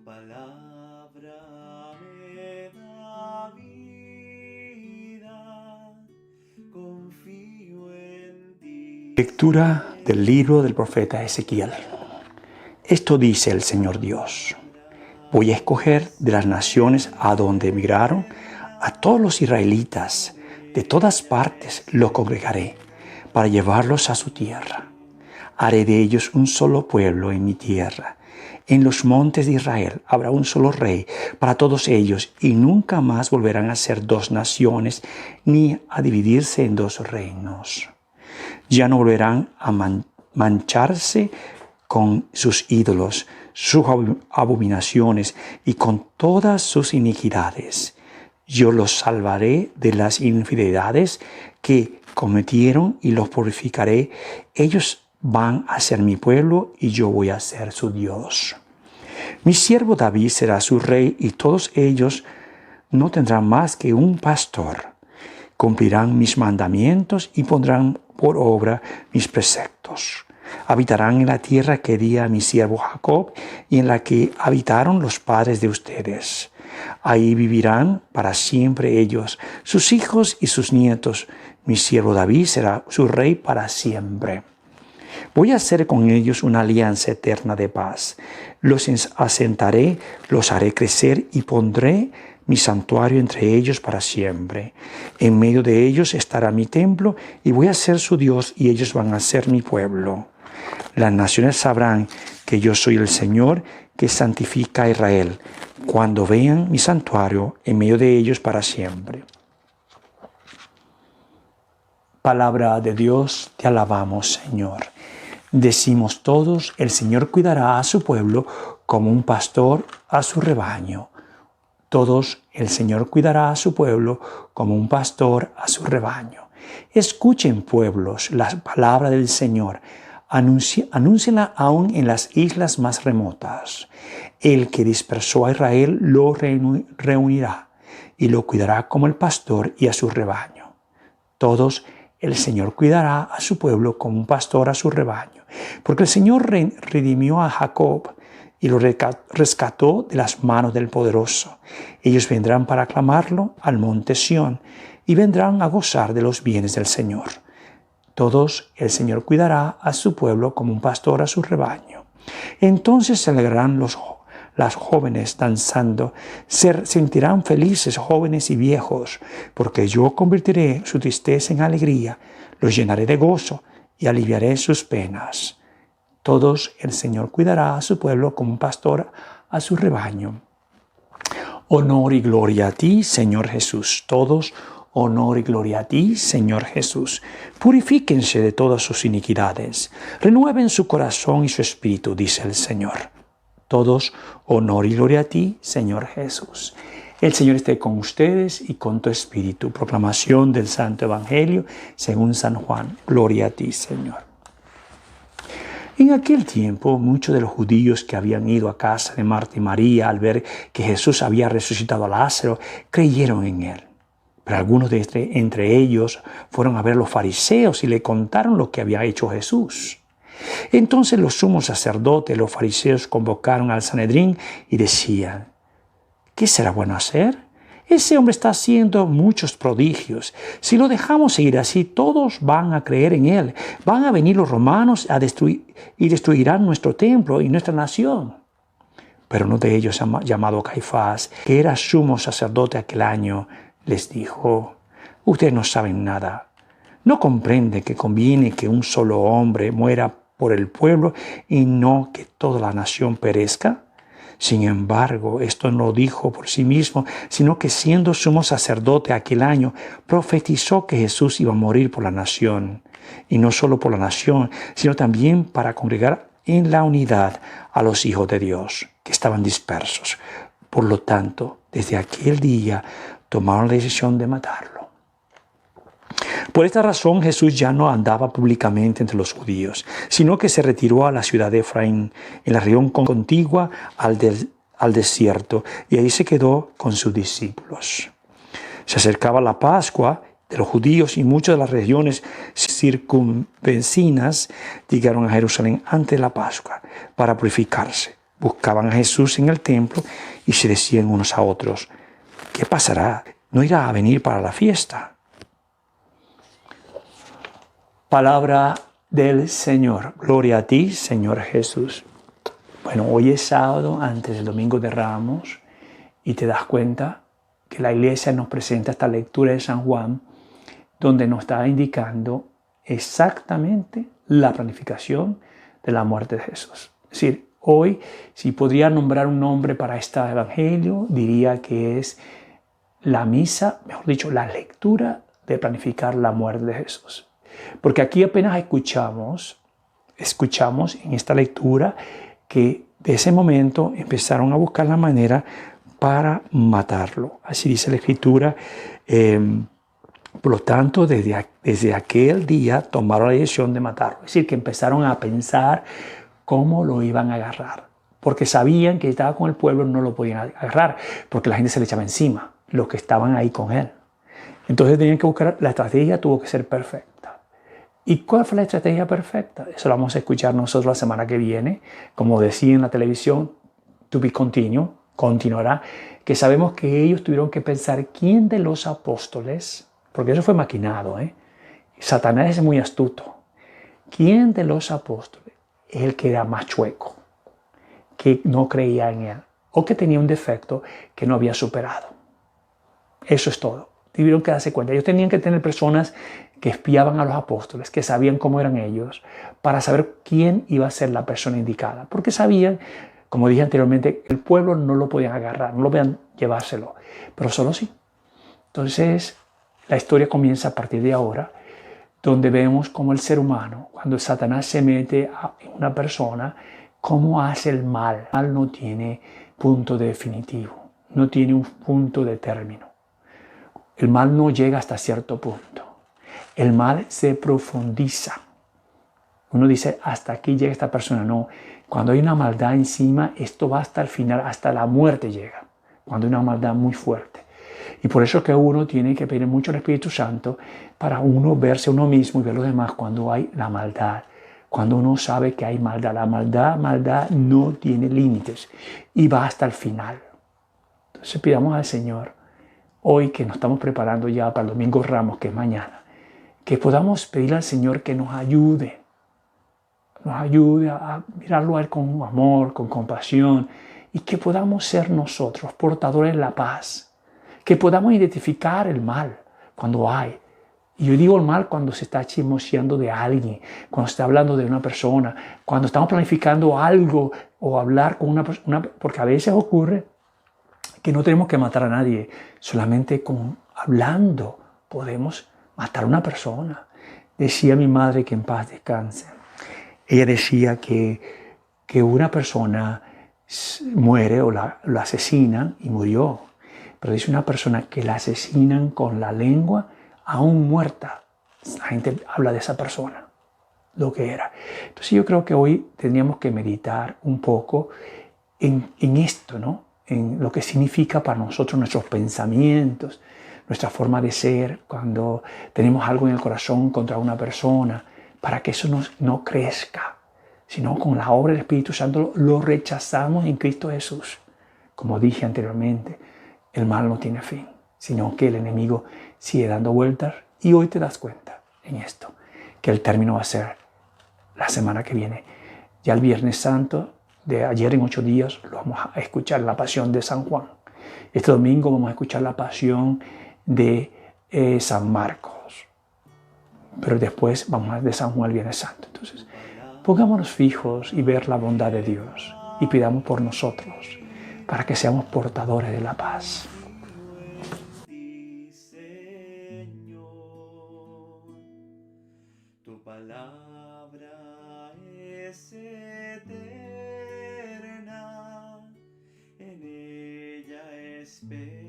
palabra me da vida, confío en ti. Lectura del libro del profeta Ezequiel. Esto dice el Señor Dios: voy a escoger de las naciones a donde emigraron a todos los israelitas, de todas partes los congregaré para llevarlos a su tierra. Haré de ellos un solo pueblo en mi tierra. En los montes de Israel habrá un solo rey para todos ellos, y nunca más volverán a ser dos naciones ni a dividirse en dos reinos. Ya no volverán a mancharse con sus ídolos, sus abominaciones y con todas sus iniquidades. Yo los salvaré de las infidelidades que cometieron y los purificaré. Ellos van a ser mi pueblo y yo voy a ser su Dios. Mi siervo David será su rey, y todos ellos no tendrán más que un pastor. Cumplirán mis mandamientos y pondrán por obra mis preceptos. Habitarán en la tierra que di a mi siervo Jacob y en la que habitaron los padres de ustedes. Ahí vivirán para siempre ellos, sus hijos y sus nietos. Mi siervo David será su rey para siempre. Voy a hacer con ellos una alianza eterna de paz. Los asentaré, los haré crecer y pondré mi santuario entre ellos para siempre. En medio de ellos estará mi templo y voy a ser su Dios y ellos van a ser mi pueblo. Las naciones sabrán que yo soy el Señor que santifica a Israel, cuando vean mi santuario en medio de ellos para siempre. Palabra de Dios, te alabamos, Señor. Decimos todos: el Señor cuidará a su pueblo como un pastor a su rebaño. Todos: el Señor cuidará a su pueblo como un pastor a su rebaño. Escuchen, pueblos, la palabra del Señor. Anúncienla aún en las islas más remotas. El que dispersó a Israel lo reunirá y lo cuidará como el pastor y a su rebaño. Todos: el Señor cuidará a su pueblo como un pastor a su rebaño. Porque el Señor redimió a Jacob y lo rescató de las manos del poderoso. Ellos vendrán para aclamarlo al monte Sión y vendrán a gozar de los bienes del Señor. Todos: el Señor cuidará a su pueblo como un pastor a su rebaño. Entonces se alegrarán las jóvenes danzando, se sentirán felices jóvenes y viejos, porque yo convertiré su tristeza en alegría, los llenaré de gozo y aliviaré sus penas. Todos: el Señor cuidará a su pueblo como un pastor a su rebaño. Honor y gloria a ti, Señor Jesús. Todos: honor y gloria a ti, Señor Jesús. Purifíquense de todas sus iniquidades. Renueven su corazón y su espíritu, dice el Señor. Todos: honor y gloria a ti, Señor Jesús. El Señor esté con ustedes y con tu espíritu. Proclamación del Santo Evangelio según San Juan. Gloria a ti, Señor. En aquel tiempo, muchos de los judíos que habían ido a casa de Marta y María al ver que Jesús había resucitado a Lázaro, creyeron en él. Pero algunos entre ellos fueron a ver a los fariseos y le contaron lo que había hecho Jesús. Entonces los sumos sacerdotes y los fariseos convocaron al Sanedrín y decían: ¿qué será bueno hacer? Ese hombre está haciendo muchos prodigios. Si lo dejamos seguir así, todos van a creer en él. Van a venir los romanos a destruirán nuestro templo y nuestra nación. Pero uno de ellos, llamado Caifás, que era sumo sacerdote aquel año, les dijo: ustedes no saben nada. ¿No comprenden que conviene que un solo hombre muera por el pueblo y no que toda la nación perezca? Sin embargo, esto no lo dijo por sí mismo, sino que siendo sumo sacerdote aquel año, profetizó que Jesús iba a morir por la nación. Y no solo por la nación, sino también para congregar en la unidad a los hijos de Dios, que estaban dispersos. Por lo tanto, desde aquel día tomaron la decisión de matarlo. Por esta razón Jesús ya no andaba públicamente entre los judíos, sino que se retiró a la ciudad de Efraín, en la región contigua al desierto, y ahí se quedó con sus discípulos. Se acercaba la Pascua de los judíos y muchas de las regiones circunvecinas llegaron a Jerusalén antes de la Pascua para purificarse. buscaban a Jesús en el templo y se decían unos a otros, ¿qué pasará? ¿No irá a venir para la fiesta? Palabra del Señor. Gloria a ti, Señor Jesús. Bueno, hoy es sábado antes del Domingo de Ramos y te das cuenta que la iglesia nos presenta esta lectura de San Juan donde nos está indicando exactamente la planificación de la muerte de Jesús. Es decir, hoy, si podría nombrar un nombre para este evangelio, diría que es la misa, mejor dicho, la lectura de planificar la muerte de Jesús. Porque aquí apenas escuchamos en esta lectura que de ese momento empezaron a buscar la manera para matarlo. Así dice la Escritura. Por lo tanto, desde aquel día tomaron la decisión de matarlo. Es decir, que empezaron a pensar cómo lo iban a agarrar. Porque sabían que estaba con el pueblo, no lo podían agarrar, porque la gente se le echaba encima, los que estaban ahí con él. Entonces tenían que buscar, la estrategia tuvo que ser perfecta. ¿Y cuál fue la estrategia perfecta? Eso lo vamos a escuchar nosotros la semana que viene. Como decía en la televisión, to be continued, continuará, que sabemos que ellos tuvieron que pensar quién de los apóstoles, porque eso fue maquinado, Satanás es muy astuto. ¿Quién de los apóstoles es el que era más chueco, que no creía en él, o que tenía un defecto que no había superado? Eso es todo. Tuvieron que darse cuenta. Ellos tenían que tener personas que espiaban a los apóstoles, que sabían cómo eran ellos, para saber quién iba a ser la persona indicada. Porque sabían, como dije anteriormente, el pueblo no lo podían agarrar, no lo podían llevárselo, pero solo sí. Entonces, la historia comienza a partir de ahora, donde vemos cómo el ser humano, cuando Satanás se mete en una persona, cómo hace el mal. El mal no tiene punto definitivo, no tiene un punto de término. El mal no llega hasta cierto punto. El mal se profundiza. Uno dice, hasta aquí llega esta persona. No, cuando hay una maldad encima, esto va hasta el final, hasta la muerte llega. Cuando hay una maldad muy fuerte. Y por eso que uno tiene que pedir mucho al Espíritu Santo para uno verse a uno mismo y ver a los demás cuando hay la maldad. Cuando uno sabe que hay maldad. La maldad no tiene límites y va hasta el final. Entonces pidamos al Señor, hoy que nos estamos preparando ya para el Domingo Ramos, que es mañana, que podamos pedirle al Señor que nos ayude a mirarlo a Él con amor, con compasión, y que podamos ser nosotros portadores de la paz. Que podamos identificar el mal cuando hay. Y yo digo el mal cuando se está chismoseando de alguien, cuando se está hablando de una persona, cuando estamos planificando algo o hablar con una persona, porque a veces ocurre que no tenemos que matar a nadie, solamente hablando podemos matar a una persona. Decía mi madre, que en paz descanse, ella decía que una persona muere o la asesinan y murió. Pero dice una persona que la asesinan con la lengua aún muerta. La gente habla de esa persona, lo que era. Entonces yo creo que hoy tendríamos que meditar un poco en esto, ¿no? En lo que significa para nosotros nuestros pensamientos, nuestra forma de ser, cuando tenemos algo en el corazón contra una persona, para que eso no crezca, sino con la obra del Espíritu Santo lo rechazamos en Cristo Jesús. Como dije anteriormente, el mal no tiene fin, sino que el enemigo sigue dando vueltas y hoy te das cuenta en esto, que el término va a ser la semana que viene. Ya el Viernes Santo, de ayer en 8 días, lo vamos a escuchar, la Pasión de San Juan. Este domingo vamos a escuchar la Pasión de San Marcos. Pero después vamos a de San Juan el Viernes Santo. Entonces, pongámonos fijos y ver la bondad de Dios y pidamos por nosotros, para que seamos portadores de la paz. Tu palabra es eterna, en ella espero.